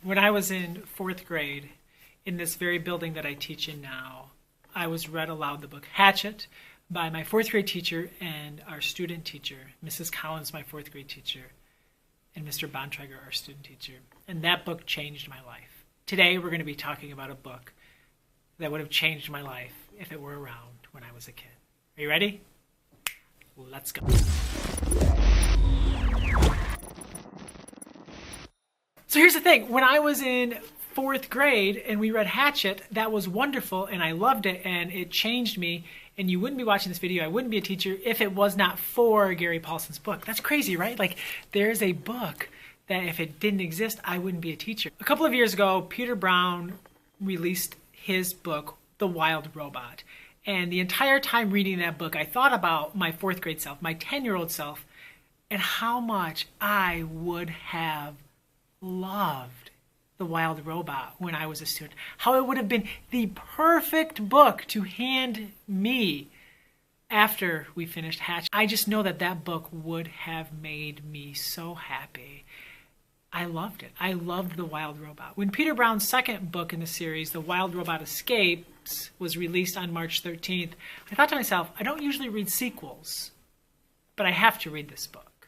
When I was in fourth grade, in this very building that I teach in now, I was read aloud the book Hatchet by my fourth grade teacher and our student teacher, Mrs. Collins, my fourth grade teacher, and Mr. Bontrager, our student teacher. And that book changed my life. Today, we're going to be talking about a book that would have changed my life if it were around when I was a kid. Are you ready? Let's go. So here's the thing. When I was in fourth grade and we read Hatchet, that was wonderful and I loved it and it changed me. And you wouldn't be watching this video, I wouldn't be a teacher if it was not for Gary Paulson's book. That's crazy, right? Like, there's a book that if it didn't exist, I wouldn't be a teacher. A couple of years ago, Peter Brown released his book, The Wild Robot. And the entire time reading that book, I thought about my fourth grade self, my 10-year-old self, and how much I would have loved The Wild Robot when I was a student. How it would have been the perfect book to hand me after we finished Hatchet. I just know that that book would have made me so happy. I loved it. I loved The Wild Robot. When Peter Brown's second book in the series, The Wild Robot Escapes, was released on March 13th, I thought to myself, I don't usually read sequels, but I have to read this book.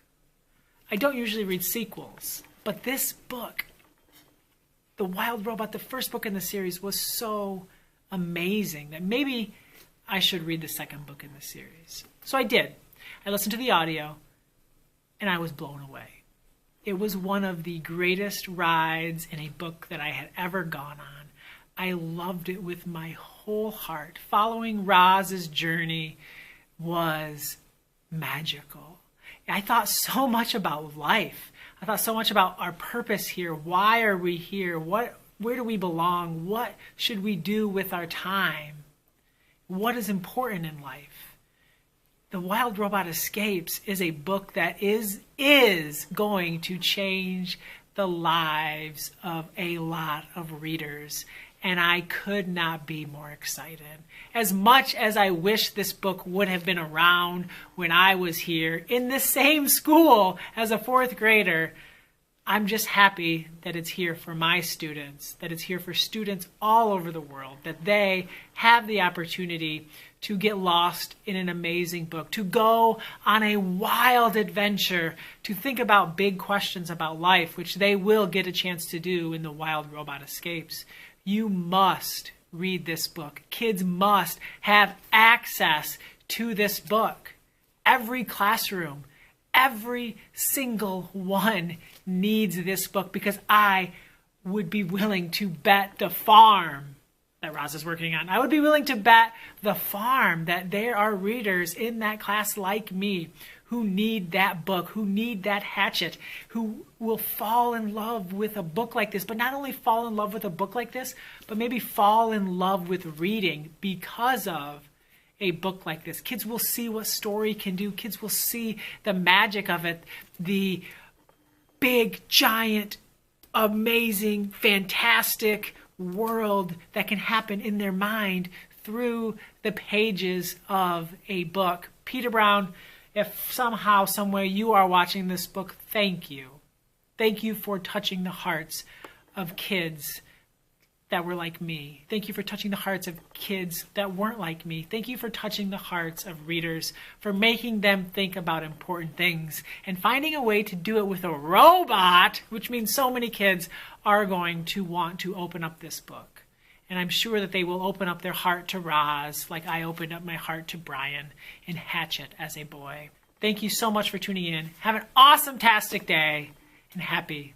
I don't usually read sequels, but this book, The Wild Robot, the first book in the series, was so amazing that maybe I should read the second book in the series. So I did. I listened to the audio, and I was blown away. It was one of the greatest rides in a book that I had ever gone on. I loved it with my whole heart. Following Roz's journey was magical. I thought so much about life. I thought so much about our purpose here. Why are we here? Where do we belong? What should we do with our time? What is important in life? The Wild Robot Escapes is a book that is going to change the lives of a lot of readers. And I could not be more excited. As much as I wish this book would have been around when I was here in the same school as a fourth grader, I'm just happy that it's here for my students, that it's here for students all over the world, that they have the opportunity to get lost in an amazing book, to go on a wild adventure, to think about big questions about life, which they will get a chance to do in The Wild Robot Escapes. You must read this book. Kids must have access to this book. Every classroom, every single one needs this book, because I would be willing to bet the farm that Roz is working on. I would be willing to bet the farm that there are readers in that class like me who need that book, who need that Hatchet, who will fall in love with a book like this, but not only fall in love with a book like this, but maybe fall in love with reading because of a book like this. Kids will see what story can do. Kids will see the magic of it, the big, giant, amazing, fantastic world that can happen in their mind through the pages of a book. Peter Brown, if somehow, some way you are watching this book, thank you. Thank you for touching the hearts of kids that were like me. Thank you for touching the hearts of kids that weren't like me. Thank you for touching the hearts of readers, for making them think about important things and finding a way to do it with a robot, which means so many kids are going to want to open up this book. And I'm sure that they will open up their heart to Roz like I opened up my heart to Brian in Hatchet as a boy. Thank you so much for tuning in. Have an awesome-tastic day and happy